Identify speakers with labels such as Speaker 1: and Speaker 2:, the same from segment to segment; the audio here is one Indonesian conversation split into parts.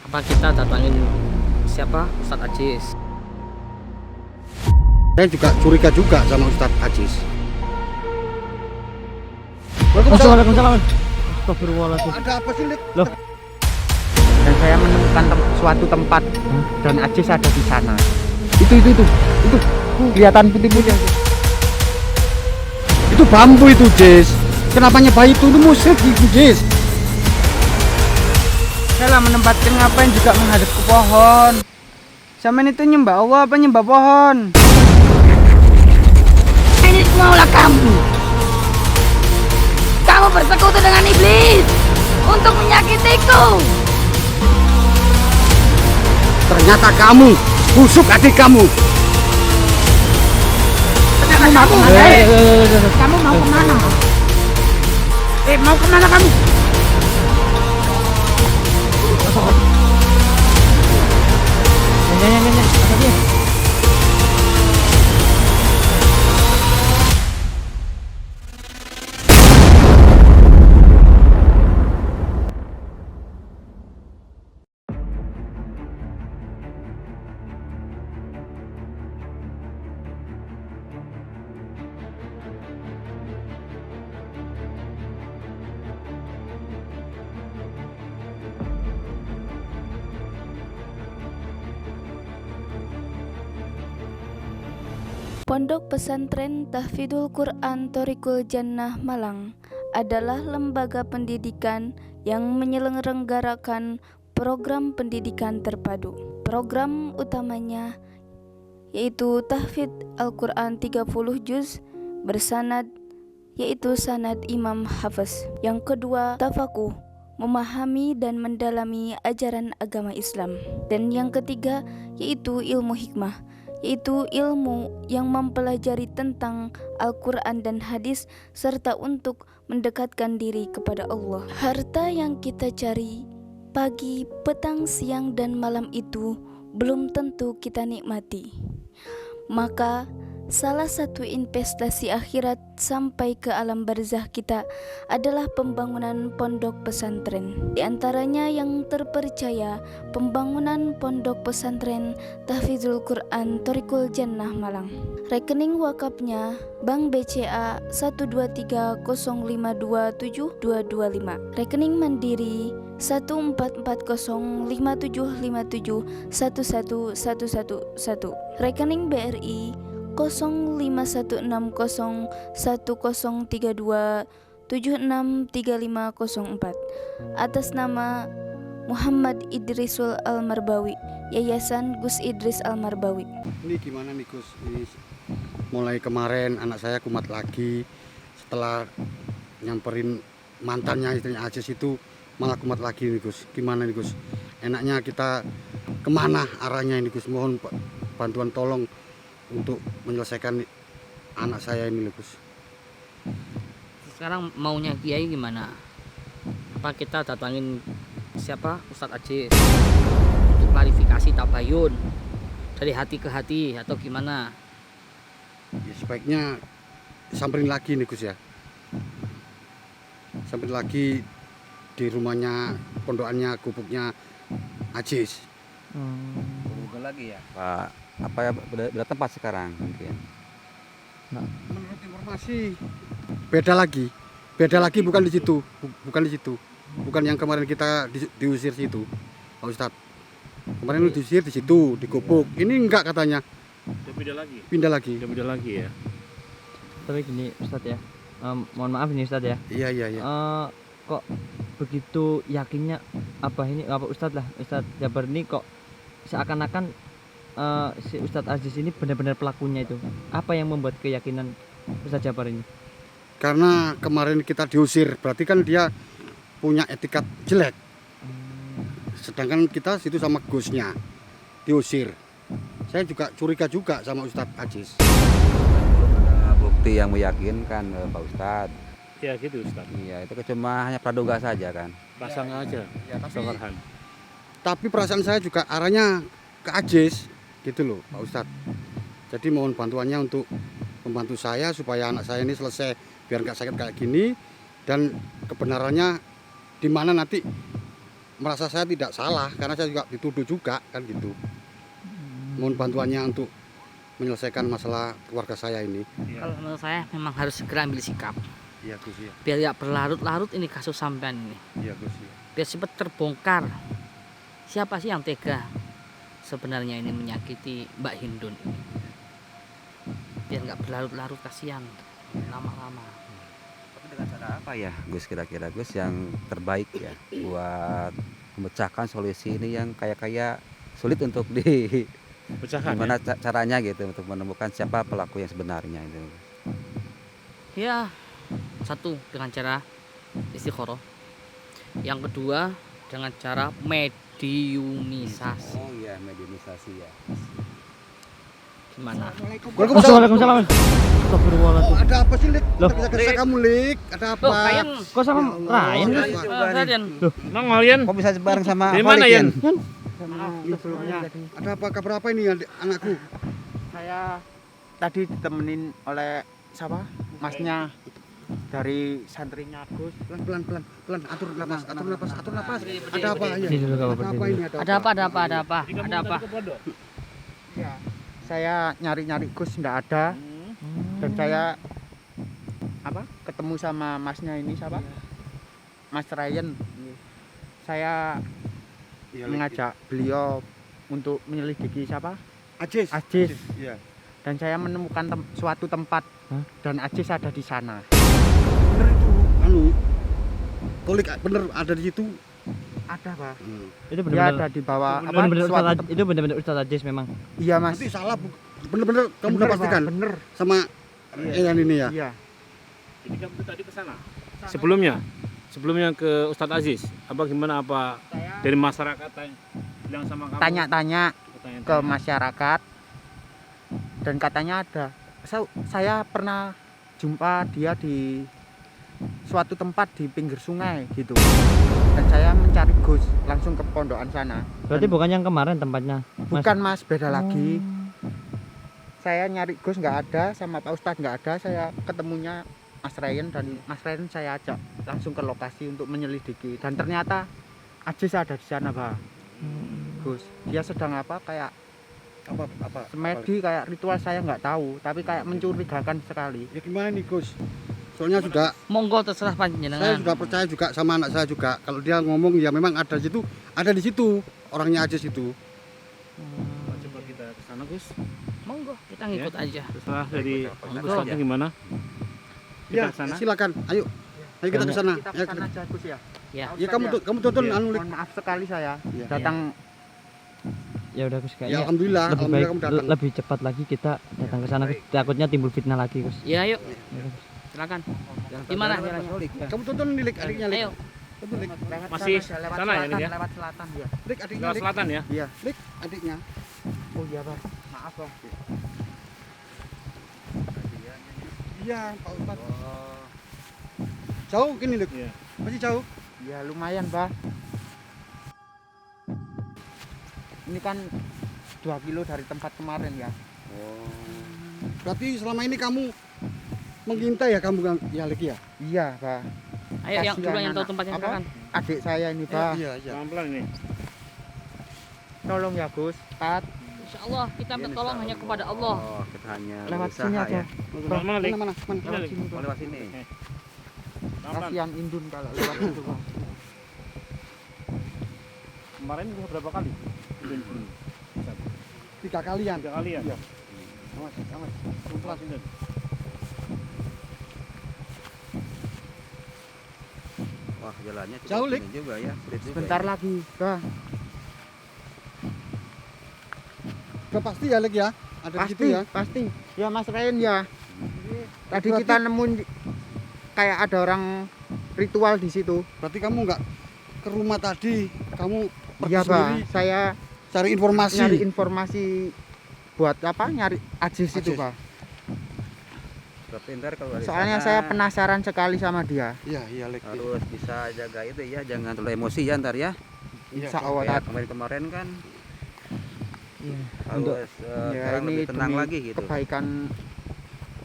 Speaker 1: Apa kita datangin siapa? Ustadz Ajis.
Speaker 2: Saya juga curiga juga sama Ustadz Ajis.
Speaker 1: Waalaikumsalam. Astagfirullahaladzim.
Speaker 2: Ada apa sih, Lik?
Speaker 1: Loh.
Speaker 3: Dan saya menemukan suatu tempat dan Ajis ada di sana.
Speaker 2: Itu.
Speaker 3: Kelihatan putih-putih.
Speaker 2: Itu bambu itu, Jis. Kenapa nyembah itu musik itu, Jis?
Speaker 3: Saya lah menempatkan ngapain juga menghadap ke pohon. Sama itu nyembah Allah apa nyembah pohon?
Speaker 4: Ini semualah kamu. Kamu bersekutu dengan iblis untuk menyakitiku.
Speaker 2: Ternyata kamu busuk adik kamu.
Speaker 4: Kamu mau kemana?
Speaker 3: Mau kemana kamu?
Speaker 5: Pondok Pesantren Tahfidzul Quran Thoriqul Jannah Malang adalah lembaga pendidikan yang menyelenggarakan program pendidikan terpadu. Program utamanya yaitu tahfidz Al-Quran 30 juz bersanad, yaitu sanad Imam Hafiz. Yang kedua, tafakuh, memahami dan mendalami ajaran agama Islam. Dan yang ketiga yaitu ilmu hikmah, yaitu ilmu yang mempelajari tentang Al-Quran dan hadis serta untuk mendekatkan diri kepada Allah. Harta yang kita cari pagi, petang, siang, dan malam itu belum tentu kita nikmati. Maka salah satu investasi akhirat sampai ke alam barzah kita adalah pembangunan pondok pesantren. Di antaranya yang terpercaya pembangunan pondok pesantren Tahfidzul Quran Thoriqul Jannah Malang. Rekening wakafnya Bank BCA 12305272225. Rekening Mandiri 1440575711111. Rekening BRI 0516010032763504 atas nama Muhammad Idrisul Almarbawi, Yayasan Gus Idris Almarbawi.
Speaker 2: Ini gimana nih, Gus? Ini mulai kemarin anak saya kumat lagi, setelah nyamperin mantannya istrinya Ajis itu malah kumat lagi nih, Gus. Gimana nih, Gus? Enaknya kita kemana arahnya ini, Gus? Mohon bantuan tolong untuk menyelesaikan anak saya ini, Gus.
Speaker 1: Sekarang maunya Kiai gimana? Apa kita datangin siapa? Ustadz Ajis untuk klarifikasi tabayun dari hati ke hati atau gimana?
Speaker 2: Ya, sebaiknya samperin lagi nih, Gus ya. Samperin lagi di rumahnya, pondokannya, gubuknya Ajis.
Speaker 6: Google lagi ya Pak, apa ya beda tempat sekarang mungkin.
Speaker 2: Menurut informasi beda lagi bukan di situ, bukan yang kemarin kita diusir situ, Pak Ustadz. Kemarin diusir di situ, di gubuk. Ini enggak katanya. Pindah lagi.
Speaker 7: Ya. Tapi gini Ustadz ya, mohon maaf ini Ustadz ya.
Speaker 2: Iya.
Speaker 7: Kok begitu yakinnya apa Ustadz Jabar ini kok seakan-akan si Ustadz Aziz ini benar-benar pelakunya itu? Apa yang membuat keyakinan Ustadz Jabar ini?
Speaker 2: Karena kemarin kita diusir, berarti kan dia punya etikat jelek. Sedangkan kita situ sama Gusnya diusir. Saya juga curiga juga sama Ustadz Aziz.
Speaker 6: Ada bukti yang meyakinkan Pak Ustadz.
Speaker 7: Ya gitu Ustadz.
Speaker 6: Iya, itu cuma hanya praduga saja kan.
Speaker 7: Pasang aja.
Speaker 2: Ya, tapi perasaan saya juga arahnya ke Aziz gitu loh, Pak Ustadz. Jadi mohon bantuannya untuk membantu saya supaya anak saya ini selesai biar nggak sakit kayak gini, dan kebenarannya di mana nanti merasa saya tidak salah karena saya juga dituduh juga kan gitu. Mohon bantuannya untuk menyelesaikan masalah keluarga saya ini.
Speaker 1: Kalau menurut saya memang harus segera ambil sikap.
Speaker 2: Iya Gus ya.
Speaker 1: Biar ya berlarut-larut ini kasus sampean ini.
Speaker 2: Iya Gus ya.
Speaker 1: Biar cepat terbongkar. Siapa sih yang tega sebenarnya ini menyakiti Mbak Hindun ini? Biar nggak berlarut-larut, kasihan lama-lama.
Speaker 6: Tapi dengan cara apa ya Gus kira-kira Gus yang terbaik ya buat memecahkan solusi ini yang kayak sulit untuk gimana caranya gitu untuk menemukan siapa pelaku yang sebenarnya itu.
Speaker 1: Ya, satu dengan cara istikharah. Yang kedua dengan cara mediumisasi.
Speaker 6: Oh iya, mediumisasi ya.
Speaker 1: Gimana?
Speaker 7: Waalaikumsalam. Astagfirullahaladzim.
Speaker 2: Ada apa sih, Lik?
Speaker 7: Loh.
Speaker 2: Bisa kamu, Lik? Ada apa?
Speaker 1: Loh, kalian
Speaker 7: Kok sama Ryan?
Speaker 2: Ya
Speaker 7: Gus?
Speaker 2: Allah.
Speaker 1: Radian.
Speaker 8: Mang Malian,
Speaker 6: Kok bisa bareng sama
Speaker 8: Dari mana,
Speaker 6: Holik,
Speaker 8: Yan?
Speaker 3: Sebelumnya
Speaker 2: Ada apa, kabar apa ini anakku?
Speaker 3: saya tadi ditemenin oleh siapa? Masnya dari santrinya Gus.
Speaker 2: Pelan, atur napas. Ada apa? Ya.
Speaker 7: Sini dulu, Kak,
Speaker 2: Ada apa
Speaker 7: berdiri
Speaker 2: ini?
Speaker 1: Ada apa? Ada apa?
Speaker 3: Ya, saya nyari-nyari Gus nggak ada. Dan saya ketemu sama masnya ini siapa? Mas Ryan. Saya
Speaker 2: Iya, Lik.
Speaker 3: mengajak beliau untuk menyelidiki siapa?
Speaker 2: Ajis. Iya.
Speaker 3: Dan saya menemukan suatu tempat. Dan Ajis ada di sana.
Speaker 2: Bener itu. Tolik bener ada di situ.
Speaker 3: Ada, Pak.
Speaker 7: Itu
Speaker 3: Dia
Speaker 7: benar-benar
Speaker 3: ada di bawah
Speaker 7: benar-benar
Speaker 3: suatu
Speaker 7: Ustaz, itu benar-benar Ustaz Ajis memang.
Speaker 3: Iya, Mas.
Speaker 2: Nanti salah. Bener kamu udah
Speaker 3: Bener, Pak,
Speaker 2: pastikan
Speaker 3: bener.
Speaker 2: sama yang ini ya.
Speaker 3: Iya.
Speaker 8: Jadi kamu tadi ke sana. Sebelumnya ke Ustadz Aziz, gimana dari masyarakat bilang sama kamu?
Speaker 3: Tanya-tanya
Speaker 8: Tanya-tanya.
Speaker 3: ke masyarakat dan katanya ada. Saya pernah jumpa dia di suatu tempat di pinggir sungai gitu. Dan saya mencari Gus langsung ke pondokan sana.
Speaker 7: Berarti bukan yang kemarin tempatnya. Mas.
Speaker 3: Bukan, Mas, beda lagi. Saya nyari Gus nggak ada, sama Pak Ustadz nggak ada. Saya ketemunya Mas Ryan dan Mas Ryan saya ajak langsung ke lokasi untuk menyelidiki. Dan ternyata Ajis ada di sana, Pak. Gus, dia sedang kayak
Speaker 2: Apa?
Speaker 3: semedi, kayak ritual saya nggak tahu, tapi kayak mencurigakan sekali.
Speaker 2: Ya gimana nih, Gus? Soalnya sudah
Speaker 1: Monggo terserah
Speaker 2: saya
Speaker 1: panjenengan.
Speaker 2: sudah percaya juga sama anak saya juga. Kalau dia ngomong ya memang ada di situ orangnya Ajis itu.
Speaker 8: Coba kita ke sana, Gus.
Speaker 1: Monggo kita ngikut aja.
Speaker 8: Terserah dari
Speaker 6: Monggo.
Speaker 8: Ustadznya gimana?
Speaker 2: Ya,
Speaker 8: Kita ke sana.
Speaker 2: silakan. Ayo kita ke sana.
Speaker 3: Kita
Speaker 2: Ya,
Speaker 3: ke sana aja, Gus ya.
Speaker 1: Ya.
Speaker 2: ya kamu tonton
Speaker 8: Iya.
Speaker 2: Lik.
Speaker 3: Mohon maaf sekali saya
Speaker 2: Iya.
Speaker 3: datang.
Speaker 7: Ya udah Gus
Speaker 2: Ya
Speaker 7: kayaknya
Speaker 2: alhamdulillah
Speaker 7: lebih baik
Speaker 2: kamu datang.
Speaker 7: lebih cepat lagi kita datang ke sana Gus. Takutnya timbul fitnah lagi Gus.
Speaker 1: Ya, yuk. Silakan. Gimana jalannya?
Speaker 2: Kamu tonton nih, Lik, adiknya Lik.
Speaker 1: Ayo.
Speaker 2: Tonton, Lik.
Speaker 3: Lewat
Speaker 8: Masih
Speaker 3: sana, lewat
Speaker 8: sana ya,
Speaker 3: selatan,
Speaker 8: Lik, ya?
Speaker 3: lewat selatan ya.
Speaker 2: Lik, adiknya
Speaker 8: Lewat
Speaker 2: Lik.
Speaker 8: selatan ya?
Speaker 3: Iya.
Speaker 2: Lik, adiknya.
Speaker 3: Oh iya, Bang. Maaf, Bang.
Speaker 2: Iya, Pak Ustaz. Jauh gini, Lik.
Speaker 8: Iya.
Speaker 2: Masih jauh.
Speaker 3: Ya lumayan, Bang. Ini kan 2 kilo dari tempat kemarin ya.
Speaker 2: Berarti selama ini kamu mengintai ya kamu ya, Lik ya?
Speaker 3: Iya, Bang.
Speaker 1: Ayo yang
Speaker 3: Kasihan
Speaker 1: dulu yang tahu
Speaker 3: anak.
Speaker 1: tempatnya
Speaker 3: Apa?
Speaker 1: silakan.
Speaker 3: Adik saya ini, Bang.
Speaker 2: Iya.
Speaker 8: Pelan-pelan ini.
Speaker 3: Tolong ya, Gus. Pat,
Speaker 1: Insyaallah kita minta tolong hanya kepada Allah.
Speaker 6: Oh, kita hanya
Speaker 3: lewat
Speaker 6: berusaha
Speaker 3: sini aja.
Speaker 6: ya.
Speaker 8: Mana, Lik?
Speaker 2: Mana?
Speaker 8: Mana, Lik?
Speaker 3: sini,
Speaker 6: Mau
Speaker 3: Bang.
Speaker 6: lewat sini.
Speaker 8: Pelan-pelan.
Speaker 3: Kasihan Indun kalau lewat situ, Bang.
Speaker 8: Kemarin udah berapa kali?
Speaker 2: 3 kalian.
Speaker 8: 3 kali ya?
Speaker 2: Iya. Awas.
Speaker 8: Pelan sini.
Speaker 6: Wah, jalannya cukup
Speaker 2: Jauh, Lik.
Speaker 6: ini juga ya. Sulit juga
Speaker 3: Bentar
Speaker 6: ya.
Speaker 3: lagi, Bang.
Speaker 2: Udah pasti ya, Lik ya? Ada di situ
Speaker 3: Pasti,
Speaker 2: ya?
Speaker 3: pasti. Ya, Mas Ryan ya. Tadi
Speaker 2: Berarti-
Speaker 3: kita nemuin kayak ada orang ritual di situ.
Speaker 2: Berarti kamu nggak ke rumah tadi, kamu pergi
Speaker 3: Iya, Bang.
Speaker 2: sendiri
Speaker 3: Saya
Speaker 2: cari informasi.
Speaker 3: nyari informasi buat apa? Nyari Ajis itu,
Speaker 2: Ajis.
Speaker 3: Pak.
Speaker 6: Tapi ntar kalau dari
Speaker 3: Soalnya
Speaker 6: sana
Speaker 3: saya penasaran sekali sama dia.
Speaker 2: Iya, Lik.
Speaker 6: harus bisa jaga itu ya, jangan terlalu emosi ya ntar ya.
Speaker 2: Iya,
Speaker 3: Insya Allah.
Speaker 6: Kayak kemarin kan
Speaker 7: Iya.
Speaker 6: harus
Speaker 3: Ya,
Speaker 6: sekarang
Speaker 3: ini
Speaker 6: lebih tenang
Speaker 3: demi
Speaker 6: lagi gitu.
Speaker 3: Kebaikan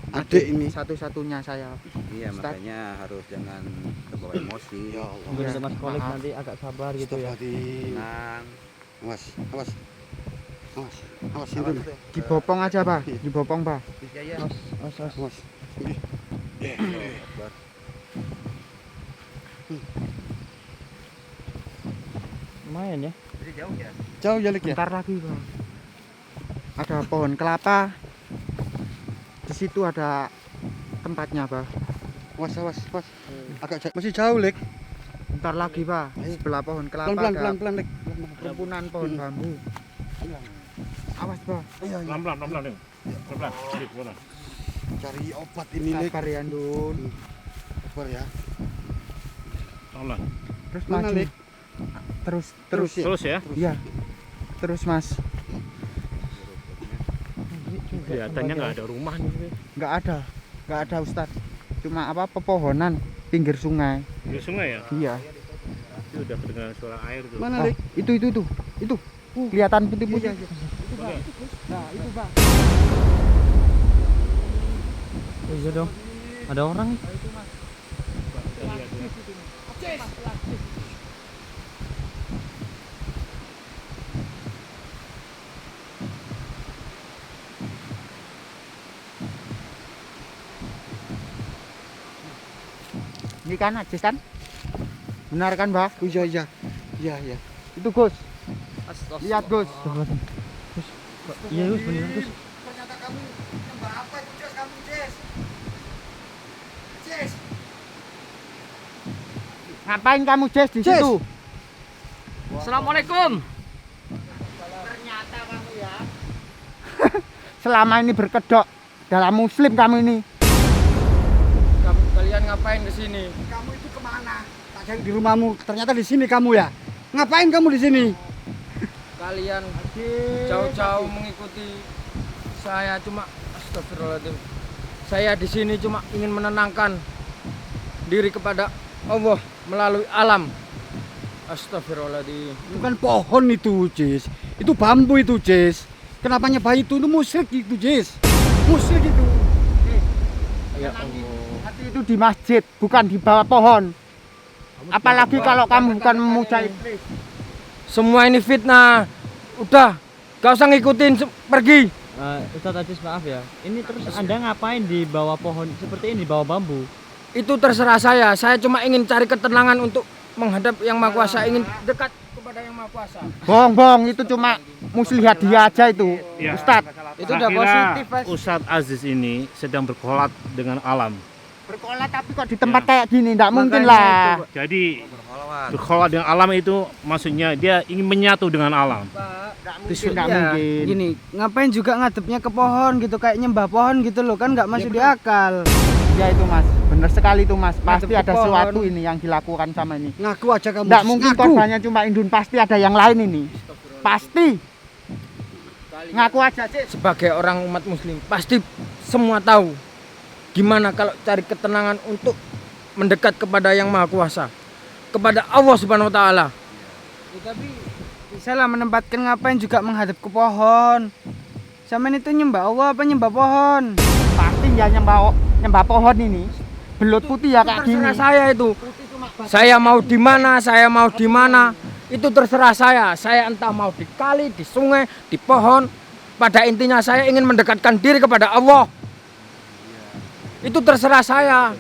Speaker 2: Adik ini.
Speaker 3: satu-satunya saya.
Speaker 6: Iya,
Speaker 3: Ustaz.
Speaker 6: makanya harus jangan terbawa emosi.
Speaker 2: Ya Allah.
Speaker 7: Mungkin untuk Mas Kolik
Speaker 3: maaf.
Speaker 7: nanti agak sabar gitu ya.
Speaker 2: Astagfirullahaladzim.
Speaker 6: Tenang.
Speaker 2: Awas, awas. Awas, awas
Speaker 6: Awas
Speaker 2: itu.
Speaker 6: tuh.
Speaker 3: Dibopong aja, Pak. Dibopong, Pak.
Speaker 6: Ya, ya.
Speaker 2: Awas.
Speaker 6: Akbar.
Speaker 7: Lumayan ya.
Speaker 6: Jadi jauh ya.
Speaker 2: Jauh ya, Lik ya?
Speaker 3: Bentar lagi, Pak. Ada pohon kelapa. Di situ ada tempatnya, Pak.
Speaker 2: Awas, awas, awas. Masih jauh, Lik.
Speaker 3: Bentar lagi, Pak. Di sebelah pohon kelapa
Speaker 2: Pelan-pelan,
Speaker 3: ada
Speaker 2: pelan-pelan, Lik.
Speaker 3: rumpunan pohon bambu. Awas, Pak.
Speaker 8: Pelan-pelan, pelan-pelan, Ding. Pelan-pelan. Sedikit, pelan.
Speaker 2: Cari obat ini, Lik.
Speaker 3: Sabar ya, Ndun.
Speaker 2: Sabar ya.
Speaker 8: Pelan.
Speaker 3: Terus
Speaker 2: Mana,
Speaker 3: maju.
Speaker 2: Lik?
Speaker 3: Terus.
Speaker 8: Terus ya.
Speaker 3: Iya. Terus, Mas.
Speaker 8: Kelihatannya nggak ada rumah nih.
Speaker 3: Nggak ada, Ustadz. Cuma pepohonan pinggir sungai.
Speaker 8: Di sungai ya.
Speaker 3: Iya.
Speaker 8: Itu udah kedengaran suara air tuh.
Speaker 2: Mana,
Speaker 3: Oh,
Speaker 2: Lik?
Speaker 3: itu. Kelihatan putih-putih.
Speaker 8: Oke.
Speaker 3: Nah, itu, Pak.
Speaker 7: Oh, iya dong. Ada orang nih.
Speaker 3: Ini kan Ajis kan? Benar kan, Mbak?
Speaker 2: Iya, iya. Iya, iya.
Speaker 3: Itu, Gus.
Speaker 1: Astagfirullah.
Speaker 3: Lihat, Gus.
Speaker 7: Gus. Iya, Gus, beneran Gus.
Speaker 2: Ternyata kamu nyembah apa itu, Cis? Kamu, Cis? Cis.
Speaker 3: Ngapain kamu, Jess, di
Speaker 2: Jess.
Speaker 3: situ?
Speaker 1: Assalamualaikum.
Speaker 3: Ternyata kamu ya. Selama ini berkedok dalam muslim kamu ini.
Speaker 9: Kalian ngapain ke sini?
Speaker 2: Kamu itu kemana? Tak cari di rumahmu. Ternyata di sini kamu ya. Ngapain kamu di sini?
Speaker 9: Kalian jauh-jauh mengikuti saya, cuma astagfirullahaladzim. Saya di sini cuma ingin menenangkan diri kepada Allah melalui alam. Astagfirullahaladzim.
Speaker 2: Bukan pohon itu, Cis. Itu bambu itu, Cis. Kenapa nyembah itu? Itu musyrik itu, Cis. Musyrik itu.
Speaker 9: Ya Allah.
Speaker 3: Hati itu di masjid, bukan di bawah pohon. Apalagi kalau kamu bukan memuja iblis.
Speaker 9: Semua ini fitnah. Udah, gak usah ngikutin, pergi.
Speaker 7: Ustadz Ajis, maaf ya. Ini terus Anda ngapain di bawah pohon seperti ini, di bawah bambu?
Speaker 9: Itu terserah saya. Saya cuma ingin cari ketenangan untuk menghadap Yang Maha Kuasa, ingin dekat kepada Yang Maha Kuasa.
Speaker 3: Bohong, itu cuma muslihat dia aja itu,
Speaker 8: Ya.
Speaker 3: Ustadz.
Speaker 9: Itu udah
Speaker 8: Saya kira
Speaker 9: positif, Mas.
Speaker 8: Ustadz Aziz ini sedang berkolat dengan alam.
Speaker 3: Berkolat tapi kok di tempat kayak gini, nggak mungkin lah.
Speaker 8: Jadi berkolat dengan alam itu maksudnya dia ingin menyatu dengan alam.
Speaker 3: Nggak mungkin.
Speaker 9: Gini, ngapain juga ngadepnya ke pohon gitu, kayak nyembah pohon gitu loh, kan nggak masuk di akal.
Speaker 3: Ya itu, Mas, bener sekali itu, Mas. Pasti
Speaker 9: Ngadep ke
Speaker 3: ada
Speaker 9: pohon.
Speaker 3: sesuatu ini yang dilakukan sama ini.
Speaker 2: Ngaku aja kamu.
Speaker 3: Nggak mungkin
Speaker 2: Ngaku.
Speaker 3: korbannya cuma Indun, pasti ada yang lain ini. Pasti. Ngaku aja, Cis.
Speaker 9: Sebagai orang umat muslim, pasti semua tahu gimana kalau cari ketenangan untuk mendekat kepada Yang Maha Kuasa, kepada Allah Subhanahu wa taala. Tapi bisa lah menempatkan, ngapain juga menghadap ke pohon. Sama itu nyembah Allah apa nyembah pohon?
Speaker 3: Pasti ya nyembah pohon ini. Belut putih ya kayak gini.
Speaker 9: Terserah saya itu. Saya mau di mana, saya mau di mana. Itu terserah saya. Saya entah mau di kali, di sungai, di pohon. Pada intinya saya ingin mendekatkan diri kepada Allah. Itu terserah saya.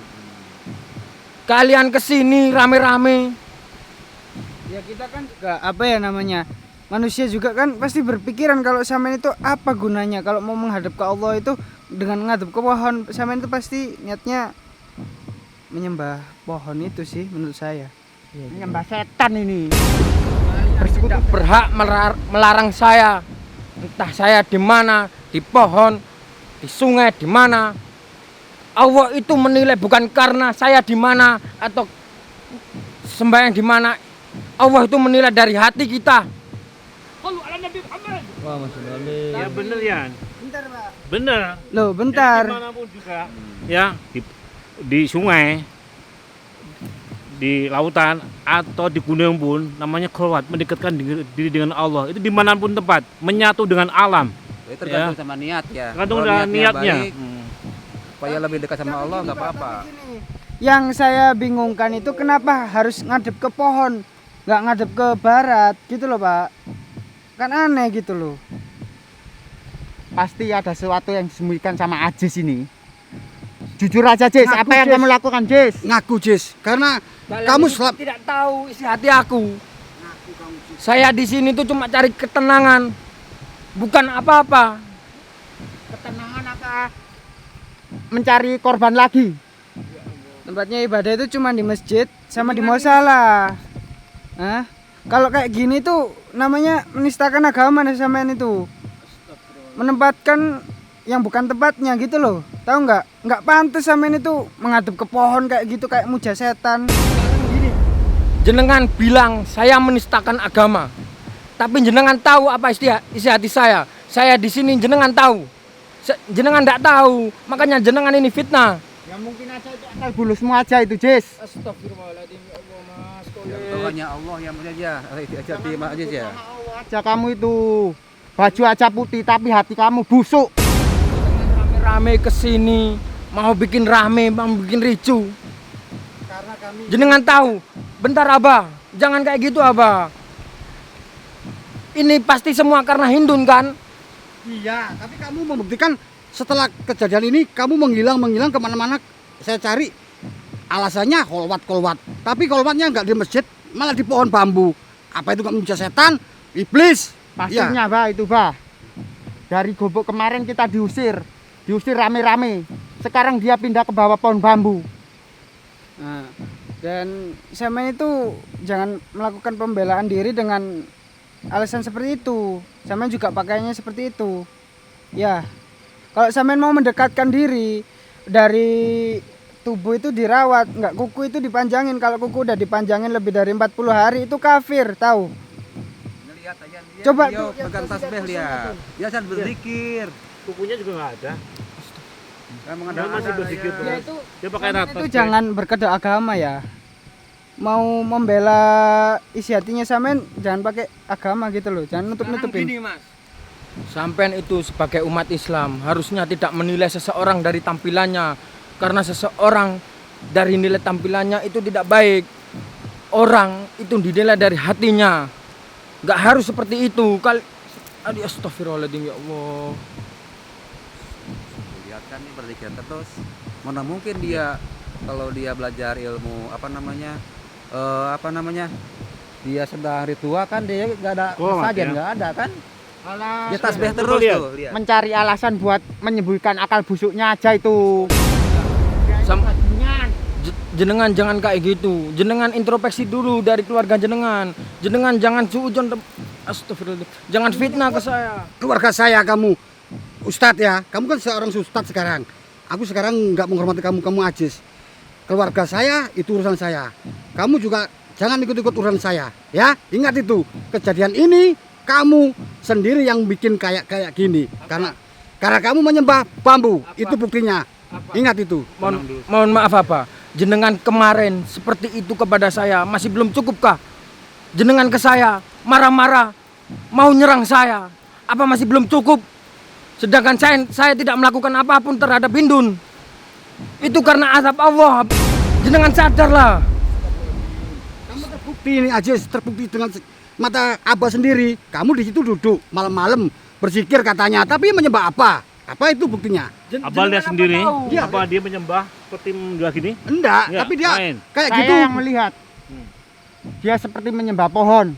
Speaker 9: Kalian kesini rame-rame. Ya kita kan juga apa ya namanya, manusia juga kan pasti berpikiran kalau sama itu apa gunanya kalau mau menghadap ke Allah itu dengan menghadap ke pohon. Sama itu pasti niatnya menyembah pohon itu sih menurut saya.
Speaker 3: Nyembah setan ini.
Speaker 9: Tidak berhak melarang saya, entah saya di mana, di pohon, di sungai, di mana. Allah itu menilai bukan karena saya di mana atau sembahyang di mana. Allah itu menilai dari hati kita.
Speaker 7: Wah, Masya Allah.
Speaker 8: Ya bener ya.
Speaker 9: Bentar, Pak.
Speaker 8: Bener.
Speaker 9: Loh, bentar.
Speaker 8: Jadi dimanapun juga ya di sungai, di lautan atau di gunung pun namanya kholwat, mendekatkan diri dengan Allah. Itu dimanapun tempat, menyatu dengan alam.
Speaker 6: Jadi tergantung sama niat ya.
Speaker 8: Tergantung
Speaker 6: Kalau
Speaker 8: dengan niatnya.
Speaker 6: baik, supaya lebih dekat sama Allah nggak apa-apa.
Speaker 3: Yang saya bingungkan itu kenapa harus ngadep ke pohon, nggak ngadep ke barat gitu loh Pak. Kan aneh gitu loh. Pasti ada sesuatu yang disembunyikan sama Ajis ini. Jujur aja Jis,
Speaker 2: Ngaku,
Speaker 3: apa yang
Speaker 2: Jis.
Speaker 3: kamu lakukan Jis?
Speaker 2: Ngaku Jis, karena kamu
Speaker 9: tidak tahu isi hati aku. Saya di sini tuh cuma cari ketenangan, bukan apa-apa.
Speaker 3: Ketenangan apa? Mencari korban lagi.
Speaker 10: Tempatnya ibadah itu cuma di masjid sama di musala. Hah? Kalau kayak gini tuh namanya menistakan agama nih sampean itu. Menempatkan yang bukan tempatnya gitu loh. Tahu nggak? Nggak pantas sampean itu menghadap ke pohon kayak gitu, kayak muja setan.
Speaker 9: Jenengan bilang saya menistakan agama, tapi jenengan tahu apa isi hati saya. Saya di sini jenengan tahu. Jenengan tidak tahu, makanya jenengan ini fitnah.
Speaker 3: Ya mungkin aja itu akal bulusmu aja itu Jis.
Speaker 9: Astagfirullahaladzim ya Allah Mas.
Speaker 6: Tuhannya Allah yang aja, hati-hati Mak Ajis ya.
Speaker 3: Aja kamu itu baju aja putih tapi hati kamu busuk.
Speaker 9: Rame-rame kesini, mau bikin rame, mau bikin ricu.
Speaker 2: karena kami
Speaker 9: Jenengan tahu, bentar Abah, jangan kayak gitu Abah. Ini pasti semua karena Hindun kan?
Speaker 2: iya, tapi kamu membuktikan setelah kejadian ini kamu menghilang kemana-mana. Saya cari alasannya kolwat. Tapi kolwatnya nggak di masjid, malah di pohon bambu. Apa itu kamu bisa setan? Iblis.
Speaker 3: Pastinya Bah itu Bah. Dari gobok kemarin kita diusir rame-rame. Sekarang dia pindah ke bawah pohon bambu.
Speaker 10: Nah, dan sampean itu jangan melakukan pembelaan diri dengan alasan seperti itu. Sampean juga pakainya seperti itu. Ya. Kalau sampean mau mendekatkan diri dari tubuh itu dirawat, enggak kuku itu dipanjangin. Kalau kuku udah dipanjangin lebih dari 40 hari itu kafir, tahu?
Speaker 6: Lihat aja dia.
Speaker 10: Coba
Speaker 6: dia
Speaker 10: tuh,
Speaker 6: pegang tasbih lihat. Dia kan berzikir.
Speaker 8: Kukunya juga nggak ada.
Speaker 6: Emang
Speaker 8: Dia masih berzikir
Speaker 10: Ya
Speaker 8: terus.
Speaker 10: itu
Speaker 8: Dia pakai
Speaker 10: sampean
Speaker 8: napas.
Speaker 10: itu jangan berkedok agama ya. Mau membela isi hatinya sampean jangan pakai agama gitu loh. Jangan nutup-nutupin.
Speaker 9: Gini Mas, sampean itu sebagai umat Islam harusnya tidak menilai seseorang dari tampilannya, karena seseorang dari nilai tampilannya itu tidak baik. Orang itu dinilai dari hatinya. Nggak harus seperti itu. Aduh, astagfirullahaladzim ya Allah.
Speaker 6: Lihat kan nih berzikir terus. Mana mungkin dia kalau dia belajar ilmu apa namanya? Dia sedang ritual kan dia nggak ada sajian, nggak ada kan? Dia tasbih terus tuh, lihat.
Speaker 3: Mencari alasan buat menyembuhkan akal busuknya aja itu.
Speaker 9: Jenengan jangan kayak gitu. Jenengan introspeksi dulu dari keluarga jenengan. Jenengan jangan suujon. Astagfirullah. Jangan fitnah ke saya.
Speaker 2: Keluarga saya kamu Ustadz ya, kamu kan seorang ustadz sekarang. Aku sekarang nggak menghormati kamu Ajis. Keluarga saya itu urusan saya. Kamu juga jangan ikut-ikut urusan saya, ya. Ingat itu, kejadian ini kamu sendiri yang bikin kayak gini. Karena kamu menyembah bambu, itu buktinya. Ingat itu.
Speaker 9: Mohon maaf apa? Jenengan kemarin seperti itu kepada saya masih belum cukupkah? Jenengan ke saya marah-marah, mau nyerang saya. Apa masih belum cukup? Sedangkan saya tidak melakukan apapun terhadap Hindun. Itu karena azab Allah. Jenengan sadarlah.
Speaker 2: Kamu terbukti ini Ajis, terbukti dengan mata Abah sendiri. Kamu di situ duduk malam-malam berzikir katanya, tapi menyembah apa? Apa itu buktinya?
Speaker 8: Abah lihat sendiri.
Speaker 2: Iya.
Speaker 8: Apa dia menyembah seperti menyembah gini?
Speaker 2: Enggak,
Speaker 8: Enggak,
Speaker 2: tapi dia
Speaker 8: main.
Speaker 2: kayak
Speaker 3: Saya
Speaker 2: gitu.
Speaker 3: yang melihat. Dia seperti menyembah pohon.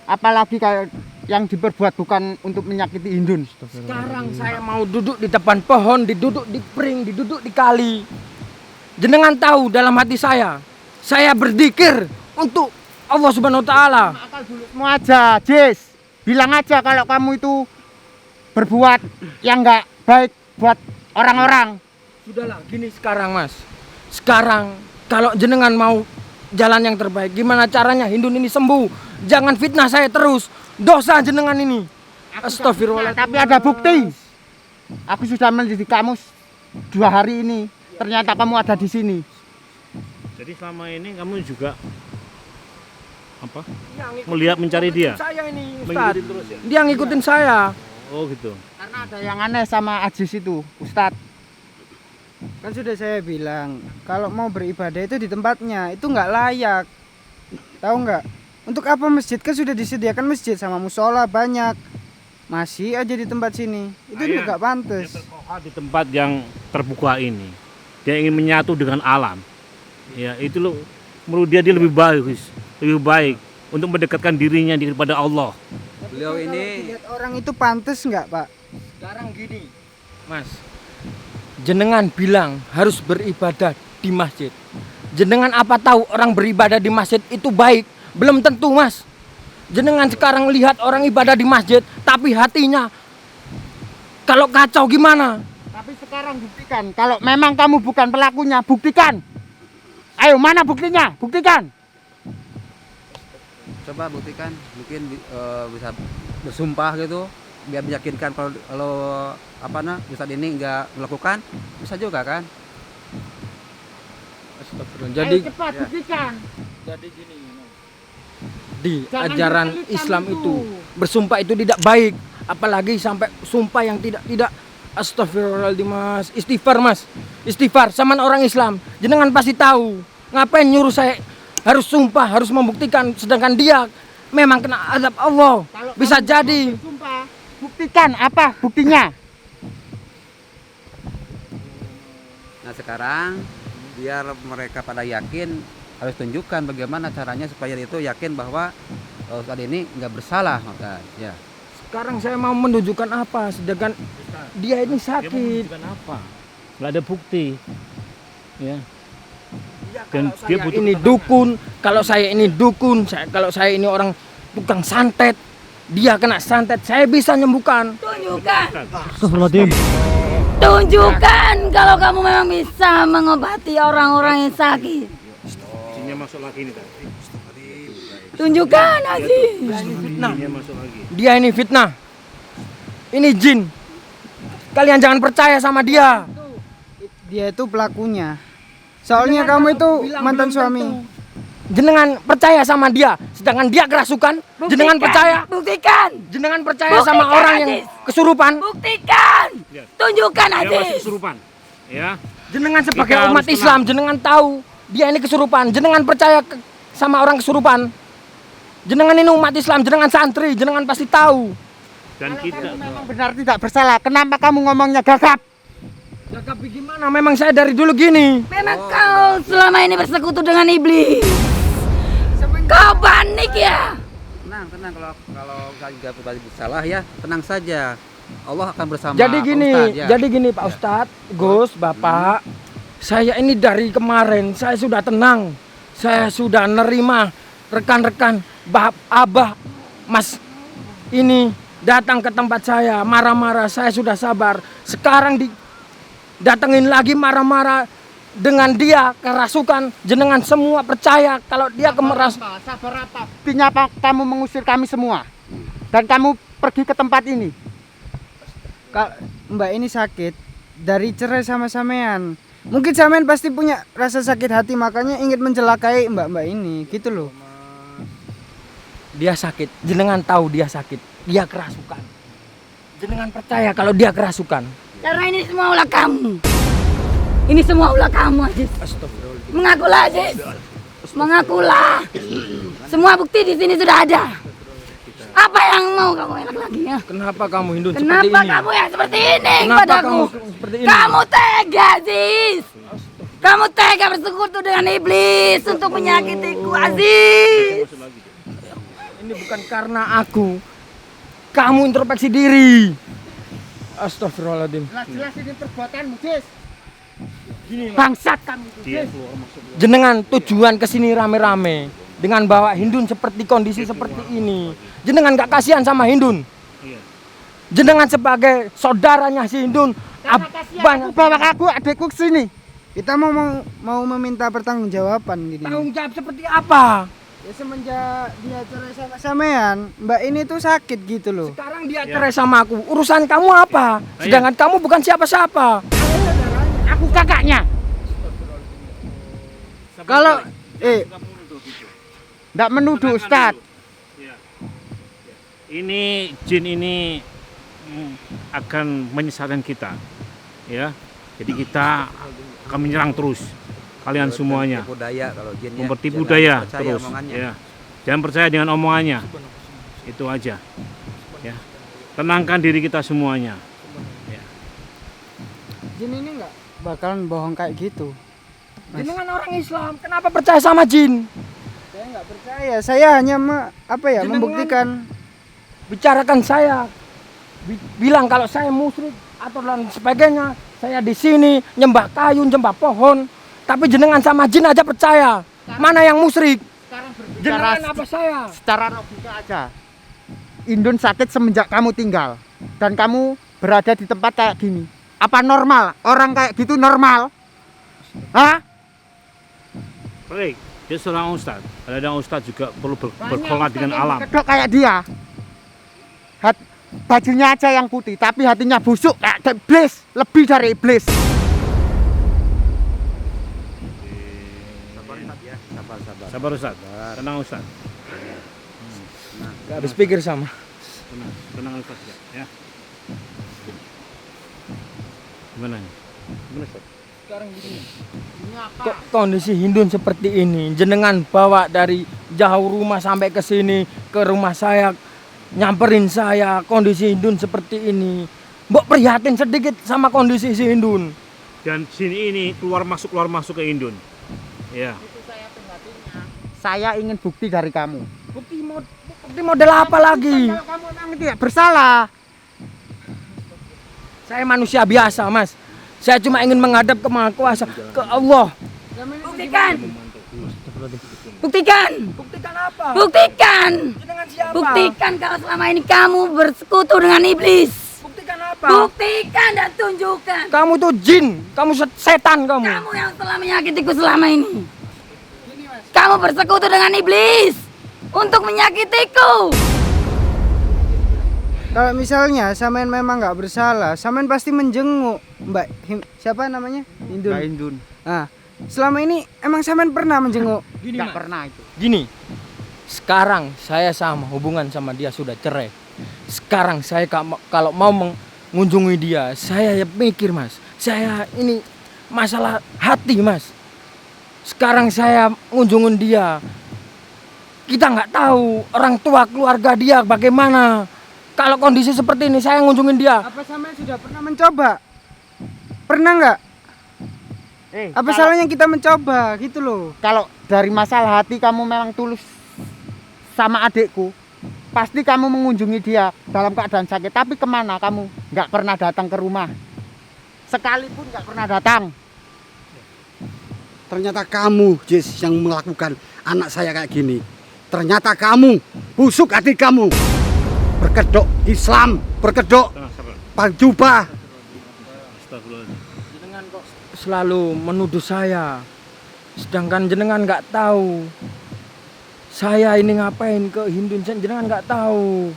Speaker 3: Apalagi kayak yang diperbuat bukan untuk menyakiti Hindun.
Speaker 9: Sekarang saya mau duduk di depan pohon, diduduk di pring, diduduk di kali. Jenengan tahu dalam hati saya berzikir untuk Allah Subhanahu wa taala.
Speaker 3: Akal bulutmu aja, Jis. Bilang aja kalau kamu itu berbuat yang nggak baik buat orang-orang.
Speaker 9: Sudahlah, gini sekarang Mas. Sekarang kalau jenengan mau jalan yang terbaik, gimana caranya Hindun ini sembuh? Jangan fitnah saya terus. Dosa jenengan ini. Astagfirullah.
Speaker 3: Tapi ada bukti. Aku sudah mendidik kamu 2 hari ini. Ternyata kamu ada di sini.
Speaker 8: Jadi selama ini kamu juga apa? Melihat mencari dia.
Speaker 9: Saya ini, Ustaz.
Speaker 8: Mengikutin terus ya?
Speaker 9: Dia ngikutin saya.
Speaker 8: Oh gitu.
Speaker 3: Karena ada yang aneh sama Ajis itu, Ustadz.
Speaker 10: Kan sudah saya bilang, kalau mau beribadah itu di tempatnya, itu nggak layak. Tahu nggak? Untuk apa masjid? Kan sudah disediakan masjid sama musola banyak. Masih aja di tempat sini. Itu nggak pantas.
Speaker 8: Dia berkohar di tempat yang terbuka ini. Dia ingin menyatu dengan alam. Ya, itu loh, menurut dia lebih baik untuk mendekatkan dirinya kepada Allah.
Speaker 6: Beliau ini
Speaker 10: Lihat orang itu pantas nggak, Pak?
Speaker 9: Sekarang gini, Mas. Jenengan bilang harus beribadah di masjid. Jenengan apa tahu orang beribadah di masjid itu baik? Belum tentu, Mas. Jenengan sekarang lihat orang ibadah di masjid, tapi hatinya kalau kacau gimana?
Speaker 3: Tapi sekarang buktikan, kalau memang kamu bukan pelakunya, buktikan. Ayo, mana buktinya? Buktikan.
Speaker 6: coba buktikan, mungkin bisa bersumpah gitu biar meyakinkan kalau Ustadz ini nggak melakukan, bisa juga kan.
Speaker 9: Jadi
Speaker 3: Ayo cepat buktikan.
Speaker 9: Jadi gini, di
Speaker 3: Jangan
Speaker 9: ajaran
Speaker 3: dipelitkan
Speaker 9: Islam
Speaker 3: itu.
Speaker 9: itu bersumpah itu tidak baik, apalagi sampai sumpah yang tidak astagfirullahaladzim, Mas. Istighfar sama orang Islam. Jenengan pasti tahu. Ngapain nyuruh saya harus sumpah, harus membuktikan, sedangkan dia memang kena azab Allah.
Speaker 3: Kalau
Speaker 9: Bisa
Speaker 3: kamu
Speaker 9: jadi.
Speaker 3: bersumpah, buktikan apa buktinya?
Speaker 6: Nah sekarang biar mereka pada yakin, harus tunjukkan bagaimana caranya supaya itu yakin bahwa Ustadz ini nggak bersalah, maka ya.
Speaker 9: Sekarang saya mau menunjukkan apa, sedangkan dia ini
Speaker 8: Dia mau
Speaker 9: sakit.
Speaker 8: menunjukkan apa? Nggak ada bukti. Ya.
Speaker 9: Kalau
Speaker 8: dia
Speaker 9: saya
Speaker 8: butuh
Speaker 9: ini dukun, kalau saya ini dukun, kalau saya ini orang tukang santet, dia kena santet, saya bisa nyembuhkan.
Speaker 4: Tunjukkan.
Speaker 8: Astagfirullahaladzim.
Speaker 4: Tunjukkan kalau kamu memang bisa mengobati orang-orang yang sakit.
Speaker 8: Jinnya masuk lagi nih tadi.
Speaker 4: Tunjukkan, Aziz.
Speaker 8: Jinnya masuk lagi.
Speaker 9: Dia ini fitnah. Ini jin. Kalian jangan percaya sama dia.
Speaker 10: Dia itu pelakunya. Soalnya kamu itu mantan suami.
Speaker 9: Jenengan percaya sama dia, sedangkan dia kerasukan. Jenengan percaya.
Speaker 4: Buktikan.
Speaker 9: Jenengan percaya
Speaker 4: Buktikan,
Speaker 9: sama orang yang
Speaker 4: Aziz.
Speaker 9: kesurupan.
Speaker 4: Buktikan.
Speaker 8: Lihat.
Speaker 4: Tunjukkan,
Speaker 8: Dia masih
Speaker 4: Aziz.
Speaker 8: kesurupan. Ya.
Speaker 9: Jenengan sebagai
Speaker 8: Kita
Speaker 9: umat
Speaker 8: harus
Speaker 9: Islam, jenengan tahu dia ini kesurupan. Jenengan percaya sama orang kesurupan. Jenengan ini umat Islam, jenengan santri, jenengan pasti tahu.
Speaker 8: Dan
Speaker 3: Kalau
Speaker 8: kita
Speaker 3: kamu memang benar tidak bersalah, kenapa kamu ngomongnya gagap?
Speaker 9: Tapi gimana? Memang saya dari dulu gini.
Speaker 4: Memang kau selama ini bersekutu dengan iblis. Kau panik ya?
Speaker 6: Tenang kalau saya nggak pribadi bersalah ya, tenang saja. Allah akan bersama
Speaker 9: Jadi
Speaker 6: Pak
Speaker 9: gini,
Speaker 6: Ustadz, ya.
Speaker 9: jadi gini Pak Ustadz, Gus, Bapak. Saya ini dari kemarin, saya sudah tenang. Saya sudah nerima rekan-rekan Abah, Mas ini datang ke tempat saya, marah-marah, saya sudah sabar. Sekarang datengin lagi marah-marah dengan dia kerasukan. Jenengan semua percaya kalau dia kemeras.
Speaker 3: Sabar apa? Buktinya apa? Kamu mengusir kami semua. Dan kamu pergi ke tempat ini.
Speaker 10: Mbak ini sakit dari cerai sama sampean. Mungkin sampean pasti punya rasa sakit hati, makanya ingin mencelakai mbak-mbak ini, gitu loh.
Speaker 9: Dia sakit, jenengan tahu dia sakit, dia kerasukan. Jenengan percaya kalau dia kerasukan.
Speaker 4: Karena ini semua ulah kamu. Ini semua ulah kamu, Aziz.
Speaker 9: Astagfirullahaladzim.
Speaker 4: Mengakulah, Aziz. Mengakulah. Semua bukti di sini sudah ada. Apa yang mau kamu enak lagi ya?
Speaker 9: Kenapa kamu Hindu seperti
Speaker 4: Kenapa
Speaker 9: ini?
Speaker 4: kamu yang seperti ini
Speaker 9: Kenapa
Speaker 4: padaku?
Speaker 9: kamu seperti ini?
Speaker 4: Kamu tega, Aziz. Kamu tega bersekutu dengan iblis untuk menyakitiku, Aziz.
Speaker 9: Ini bukan karena aku. Kamu introspeksi diri. Astagfirullahaladzim.
Speaker 3: Jelas ini perbuatanmu, Jis. Bangsat kamu, Jis.
Speaker 9: Jenengan tujuan kesini rame-rame dengan bawa Hindun seperti kondisi seperti ini. Jenengan gak kasihan sama Hindun. Jenengan sebagai saudaranya si Hindun.
Speaker 3: Banyak bawa aku adekku ke sini.
Speaker 10: Kita mau meminta pertanggungjawaban gini.
Speaker 9: Tanggung jawab seperti apa?
Speaker 10: Ya semenjak dia cerai sama sampean, mbak ini tuh sakit gitu loh.
Speaker 9: Sekarang dia cerai sama aku. Urusan kamu apa? Sedangkan kamu bukan siapa-siapa.
Speaker 3: Aku kakaknya.
Speaker 10: Kalau
Speaker 3: Nggak menuduh Ustadz.
Speaker 8: Ini jin ini akan menyesatkan kita, ya. Jadi kita akan menyerang terus kalian semuanya.
Speaker 6: Mempertipu daya kalau jin ya.
Speaker 8: Mempertipu
Speaker 6: Jangan
Speaker 8: daya
Speaker 6: percaya
Speaker 8: terus.
Speaker 6: omongannya.
Speaker 8: Ya. Jangan percaya dengan omongannya. Itu aja. Ya. Tenangkan diri kita semuanya.
Speaker 10: Jin ini nggak bakalan bohong kayak gitu. Mas.
Speaker 9: Jenengan orang Islam, kenapa percaya sama jin?
Speaker 10: Saya nggak percaya. Saya hanya
Speaker 9: Jenengan
Speaker 10: membuktikan.
Speaker 9: Bicarakan saya, bilang kalau saya musyrik atau dan sebagainya. Saya di sini nyembah kayu, nyembah pohon, tapi jenengan sama jin aja percaya. Mana yang musyrik? Jenengan apa saya?
Speaker 3: Secara logika aja. Indun sakit semenjak kamu tinggal dan kamu berada di tempat kayak gini. Apa normal? Orang kayak gitu normal? Hah?
Speaker 8: Baik, dia seorang ustadz. Kadang ustadz juga perlu berkholwat dengan alam.
Speaker 3: Kedok kayak dia. Bajunya aja yang putih, tapi hatinya busuk kayak iblis, lebih dari iblis.
Speaker 6: Sabar Ustaz ya, sabar.
Speaker 8: Sabar Ustadz, tenang Ustadz.
Speaker 9: Gak habis pikir sama.
Speaker 8: Tenang Ustadz ya. Gimana nih? Gimana Ustadz?
Speaker 9: Sekarang gini. Kok kondisi Hindun seperti ini? Jenengan bawa dari jauh rumah sampai ke sini, ke rumah saya, nyamperin saya, kondisi Hindun seperti ini. Mbok prihatin sedikit sama kondisi si Hindun.
Speaker 8: Dan sini ini keluar masuk ke Indun. Ya.
Speaker 3: Saya ingin bukti dari kamu.
Speaker 9: Bukti model apa lagi?
Speaker 3: Kalau kamu memang tidak bersalah.
Speaker 9: Saya manusia biasa, Mas. Saya cuma ingin menghadap ke Maha Kuasa, ke Allah.
Speaker 4: Buktikan. Buktikan.
Speaker 9: Buktikan apa?
Speaker 4: Buktikan.
Speaker 9: Jenengan siapa?
Speaker 4: Buktikan kalau selama ini kamu bersekutu dengan iblis.
Speaker 9: Buktikan apa?
Speaker 4: Buktikan dan tunjukkan.
Speaker 9: Kamu tuh jin, kamu setan kamu.
Speaker 4: Kamu yang telah menyakitiku selama ini. Kamu bersekutu dengan iblis untuk menyakitiku.
Speaker 10: Kalau misalnya Samen memang nggak bersalah, Samen pasti menjenguk siapa namanya? Indun.
Speaker 3: Mbak Indun.
Speaker 10: Nah, selama ini emang Samen pernah menjenguk?
Speaker 9: Gini,
Speaker 3: Nggak
Speaker 9: Mas.
Speaker 3: pernah itu.
Speaker 9: Gini, sekarang saya sama hubungan sama dia sudah cerai. Sekarang saya kalau mau mengunjungi dia, saya mikir Mas, saya ini masalah hati Mas. Sekarang saya mengunjungin dia, kita nggak tahu orang tua keluarga dia bagaimana. Kalau kondisi seperti ini saya ngunjungin dia.
Speaker 10: Apa Samen sudah pernah mencoba? Pernah nggak? Apa
Speaker 3: kalau-
Speaker 10: salahnya kita mencoba gitu loh?
Speaker 3: Kalau dari masalah hati kamu memang tulus sama adikku, pasti kamu mengunjungi dia dalam keadaan sakit. Tapi kemana kamu? Nggak pernah datang ke rumah. Sekalipun nggak pernah datang.
Speaker 2: Ternyata kamu, Jis, yang melakukan anak saya kayak gini. Ternyata kamu, busuk hati kamu. Berkedok Islam, berkedok
Speaker 8: Sabar.
Speaker 2: paljubah.
Speaker 8: Astagfirullahaladzim.
Speaker 9: Jenengan kok selalu menuduh saya, sedangkan jenengan nggak tahu saya ini ngapain ke Hindun, jenengan nggak tahu.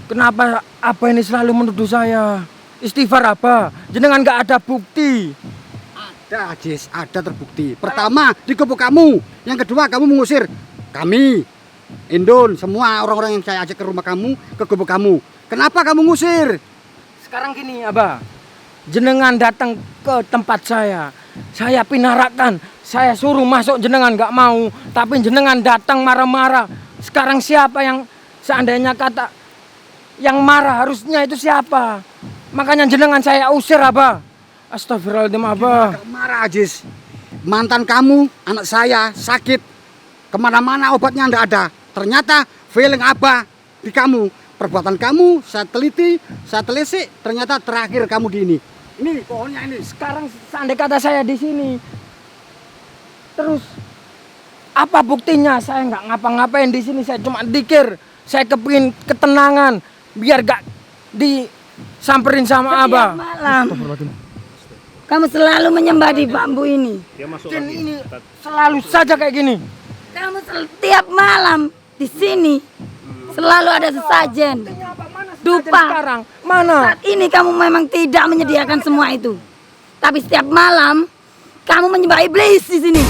Speaker 9: Kenapa apa ini selalu menuduh saya? Istighfar apa? Jenengan nggak ada bukti.
Speaker 2: Ada, Jis, ada terbukti. Pertama, di gubuk kamu. Yang kedua, kamu mengusir kami, Indun, semua orang-orang yang saya ajak ke rumah kamu, ke gubuk kamu. Kenapa kamu ngusir?
Speaker 9: Sekarang gini, Abah. Jenengan datang ke tempat saya pinarakan, saya suruh masuk jenengan nggak mau, tapi jenengan datang marah-marah. Sekarang siapa yang seandainya kata yang marah harusnya itu siapa? Makanya jenengan saya usir, Abah. Astagfirullahaladzim, Abah.
Speaker 2: Gak marah, Jis. Mantan kamu, anak saya sakit. Kemana-mana obatnya ndak ada. Ternyata feeling Abah di kamu. Perbuatan kamu saya teliti, saya telisik. Ternyata terakhir kamu di ini. Ini pohonnya ini.
Speaker 9: Sekarang seandainya kata saya di sini, terus apa buktinya? Saya nggak ngapa-ngapain di sini. Saya cuma dikir. Saya kepingin ketenangan, biar gak disamperin sama Abah.
Speaker 4: Setiap malam kamu selalu menyembah di bambu ini.
Speaker 8: Dia masuk
Speaker 9: Dan
Speaker 8: lagi.
Speaker 9: ini selalu saja kayak gini.
Speaker 4: Kamu setiap malam di sini selalu ada sesajen. Dupa.
Speaker 9: Sekarang mana?
Speaker 4: Saat ini kamu memang tidak menyediakan semua itu. Tapi setiap malam kamu menyembah iblis di sini.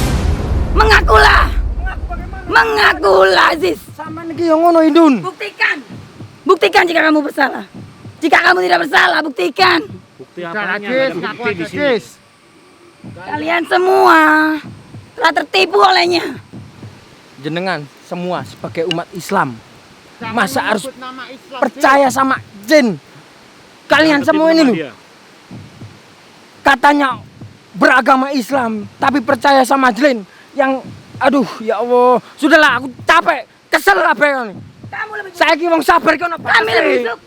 Speaker 4: Mengakulah. Mengakulah, Aziz.
Speaker 9: Sama niki yang ngono Indun.
Speaker 4: Buktikan. Buktikan jika kamu bersalah. Jika kamu tidak bersalah, buktikan.
Speaker 8: bukti
Speaker 3: Udah
Speaker 8: apanya?
Speaker 3: lah,
Speaker 8: Nggak ada
Speaker 3: Jis, ngaku
Speaker 8: bukti di
Speaker 3: aja,
Speaker 8: sini.
Speaker 3: Jis.
Speaker 4: Kalian semua telah tertipu olehnya.
Speaker 9: Jenengan semua sebagai umat Islam
Speaker 3: Jangan
Speaker 9: masa harus
Speaker 3: menyebut nama Islam,
Speaker 9: percaya sama jin? Kalian
Speaker 8: Jangan
Speaker 9: semua
Speaker 8: tertipu
Speaker 9: ini
Speaker 8: sama
Speaker 9: loh
Speaker 8: dia.
Speaker 9: katanya beragama Islam tapi percaya sama jin yang aduh ya Allah, sudahlah aku capek, kesel apa ini.
Speaker 4: Kamu lebih
Speaker 9: Saya ki wong sabar ki ono
Speaker 4: Kami lebih busuk.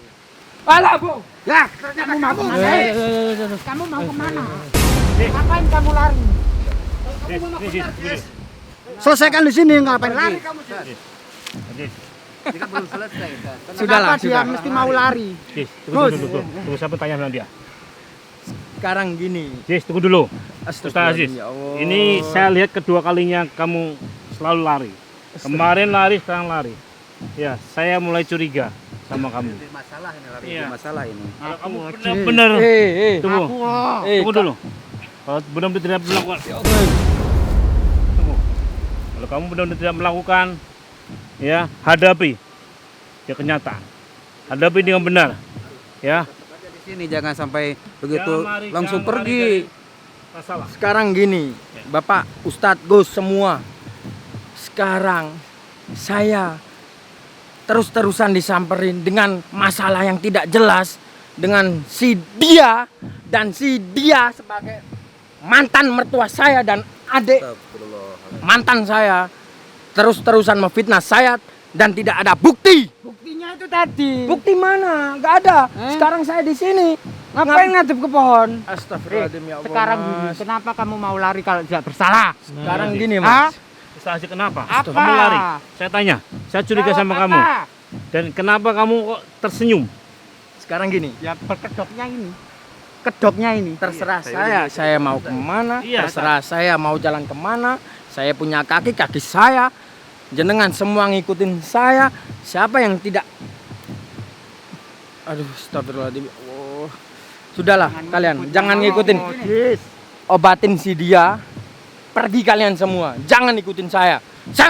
Speaker 9: Alah, Bu.
Speaker 3: Ya, kamu mau kemana? Kamu mau kemana? Ngapain kamu lari?
Speaker 8: Jis.
Speaker 2: Selesaikan di sini, ngapain lari kamu?
Speaker 8: Jis.
Speaker 3: Kenapa dia mesti mau lari?
Speaker 8: Jis, tunggu dulu. Tunggu saya tanya sama dia.
Speaker 9: Sekarang gini.
Speaker 8: Jis, tunggu dulu. Ustaz Aziz,
Speaker 9: Astagfirullahaladzim, ya Allah.
Speaker 8: ini saya lihat kedua kalinya kamu selalu lari. Kemarin lari, sekarang lari. Ya, saya mulai curiga sama kamu.
Speaker 6: Masalah ini lari,
Speaker 8: Iya.
Speaker 6: masalah ini.
Speaker 8: Kalau kamu benar-benar tunggu, tunggu dulu. Kalau benar-benar tidak melakukan, tunggu. Kalau kamu benar-benar tidak melakukan, ya hadapi ya kenyataan. Hadapi dengan benar, ya.
Speaker 6: Di sini jangan sampai begitu
Speaker 8: Jangan lari,
Speaker 6: langsung
Speaker 8: jangan lari
Speaker 6: pergi.
Speaker 8: dari Masalah.
Speaker 9: Sekarang gini, Bapak, Ustadz, Gus semua. Sekarang saya terus-terusan disamperin dengan masalah yang tidak jelas dengan si dia dan si dia sebagai mantan mertua saya dan adik mantan saya terus-terusan memfitnah saya dan tidak ada bukti.
Speaker 3: Buktinya itu tadi.
Speaker 9: Bukti mana? Gak ada. Sekarang saya di sini.
Speaker 3: Ngapain ngadep ke pohon?
Speaker 9: Astagfirullahaladzim ya Allah.
Speaker 3: Sekarang
Speaker 9: Mas.
Speaker 3: gini, kenapa kamu mau lari kalau tidak bersalah?
Speaker 9: Sekarang gini,
Speaker 3: Hah?
Speaker 9: Mas.
Speaker 8: Ustaz Aziz, kenapa?
Speaker 3: Apa?
Speaker 8: Kamu lari. Saya tanya. Saya curiga
Speaker 3: Jawab
Speaker 8: sama
Speaker 3: apa?
Speaker 8: kamu. Dan kenapa kamu kok tersenyum?
Speaker 9: Sekarang gini.
Speaker 3: Ya berkedoknya ini. Kedoknya ini.
Speaker 9: Terserah saya mau kemana,
Speaker 8: Iya,
Speaker 9: terserah saya mau jalan kemana, saya punya kaki saya, jenengan semua ngikutin saya, siapa yang tidak, aduh astagfirullahaladzim, oh. Sudahlah kalian, jangan ngikutin, obatin si dia, pergi kalian semua, jangan ikutin saya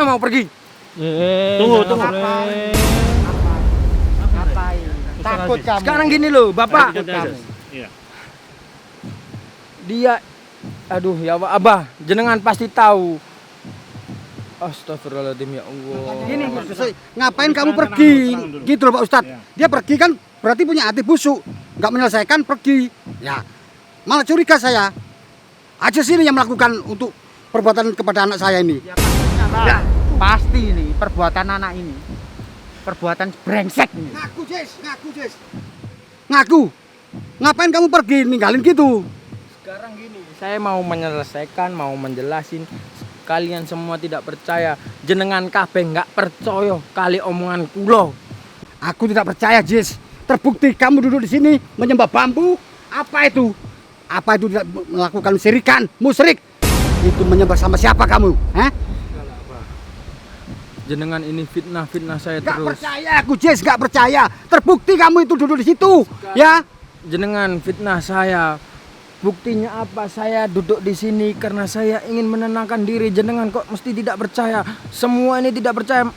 Speaker 9: mau pergi.
Speaker 8: Tunggu.
Speaker 3: Ngapain? Takut kamu.
Speaker 9: Sekarang gini loh, Bapak,
Speaker 8: Iya.
Speaker 9: dia, aduh ya Abah, jenengan pasti tahu. Astagfirullahaladzim ya Allah.
Speaker 2: Gini, ngapain kamu pergi? Gitu loh Pak Ustadz. Dia pergi kan berarti punya hati busuk, nggak menyelesaikan pergi. Ya, malah curiga saya. Aja sini yang melakukan untuk perbuatan kepada anak saya ini.
Speaker 3: Ya, pasti ini perbuatan anak ini. Perbuatan brengsek ini.
Speaker 2: Ngaku Jess. Ngaku. Ngapain kamu pergi ninggalin gitu?
Speaker 9: Sekarang gini, saya mau menyelesaikan, mau menjelasin. Kalian semua tidak percaya, jenengan kabeh nggak percaya kali omongan kulo.
Speaker 2: Aku tidak percaya, Jess. Terbukti kamu duduk di sini menyembah bambu. Apa itu? Apa itu tidak melakukan syirikan, musyrik? Itu menyembah sama siapa kamu? Hah?
Speaker 9: Jenengan ini fitnah saya
Speaker 2: Gak
Speaker 9: terus.
Speaker 2: percaya aku, Jess, gak percaya. Terbukti kamu itu duduk di situ, ya?
Speaker 9: Jenengan fitnah saya. Buktinya apa? Saya duduk di sini karena saya ingin menenangkan diri. Jenengan kok mesti tidak percaya? Semua ini tidak percaya.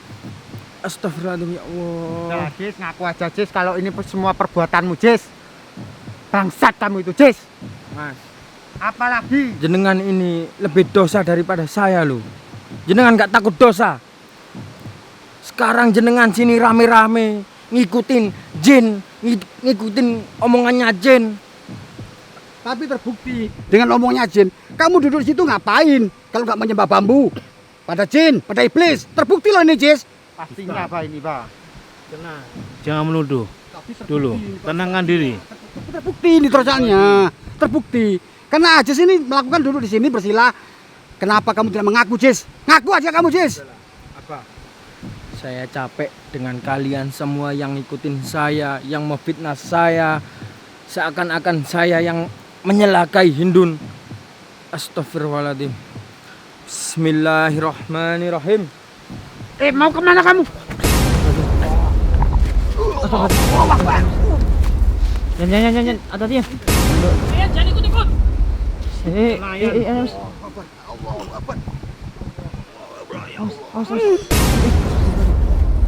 Speaker 9: Astagfirullahaladzim ya Allah.
Speaker 3: Nah, Jis, ngaku aja Jis kalau ini semua perbuatanmu Jis. Bangsat kamu itu Jis.
Speaker 9: Mas,
Speaker 3: Apalagi
Speaker 9: jenengan ini lebih dosa daripada saya loh. Jenengan gak takut dosa. Sekarang jenengan sini rame-rame ngikutin jin, ngikutin omongannya jin.
Speaker 2: Tapi terbukti dengan omongnya jin. Kamu duduk di situ ngapain? Kalau nggak menyembah bambu pada jin, pada iblis. Terbukti loh ini, Jis.
Speaker 3: pastinya apa ini, Pak?
Speaker 8: Jangan menuduh. Dulu, tenangkan diri.
Speaker 2: Terbukti ini terusannya. Terbukti. Karena Jis ini melakukan duduk di sini bersila. Kenapa kamu tidak mengaku, Jis? Ngaku aja kamu, Jis.
Speaker 9: Saya capek dengan kalian semua yang ngikutin saya, yang memfitnah saya. Seakan-akan saya yang menyelakai Hindun. Astagfirullahaladzim. Bismillahirrahmanirrahim.
Speaker 3: Mau kemana kamu?
Speaker 7: Jangan, hati-hati ya.
Speaker 1: Jangan ikut-ikut.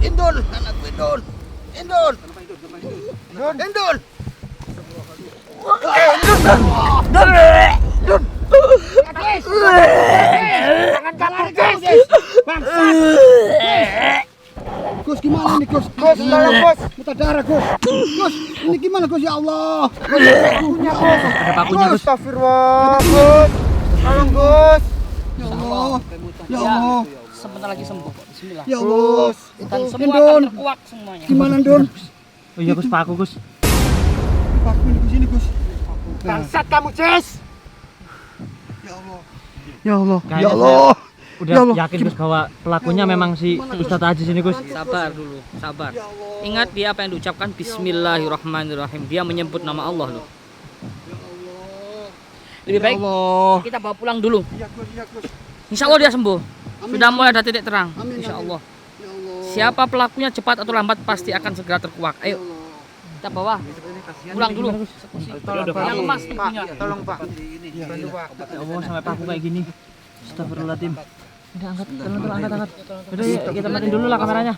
Speaker 2: Indul, anakku Indul. Indul. Indul. Indul. Gus, gimana nih Gus?
Speaker 3: Gus, tolong Gus.
Speaker 2: Muntah darah Gus. Gus, ini gimana Gus ya Allah?
Speaker 7: Ada pakunya, Gus.
Speaker 3: Astagfirullah, Gus. Tolong Gus.
Speaker 2: Ya Allah. Ya Allah.
Speaker 1: Sebentar lagi sembuh kok. Bismillah.
Speaker 2: Ya Allah.
Speaker 1: Dan
Speaker 2: Itu
Speaker 1: semua
Speaker 2: Don.
Speaker 1: akan terkuak semuanya.
Speaker 2: Gimana Don?
Speaker 7: Oh iya Gus, paku Gus.
Speaker 2: Paku ini Gus, ini Gus.
Speaker 3: Bangsat kamu, Cis.
Speaker 2: Ya Allah. Ya Allah.
Speaker 7: Kayaknya
Speaker 2: Ya Allah.
Speaker 7: Udah
Speaker 2: Ya Allah.
Speaker 7: yakin Gus bahwa pelakunya memang si Ustadz Aziz ini Gus.
Speaker 1: Sabar dulu, sabar. Ingat dia apa yang diucapkan Bismillahirrahmanirrahim. Dia menyebut nama Allah loh. Lebih baik
Speaker 2: Allah.
Speaker 1: kita bawa pulang dulu.
Speaker 2: Ya Gus, ya Gus.
Speaker 1: Insya Allah dia sembuh. Sudah mulai ada titik terang.
Speaker 2: Amin,
Speaker 1: Insya
Speaker 2: amin.
Speaker 1: Allah.
Speaker 2: Ya Allah.
Speaker 1: Siapa pelakunya cepat atau lambat pasti akan segera terkuak. Ayo kita bawa pulang dulu. Yang emas nih
Speaker 3: Pak,
Speaker 1: punya.
Speaker 3: tolong Pak. Bantu Pak.
Speaker 7: Ya Allah sampai paku kayak gini. Astagfirullahaladzim. Udah angkat, tolong angkat. Udah ya, kita matiin dulu lah kameranya.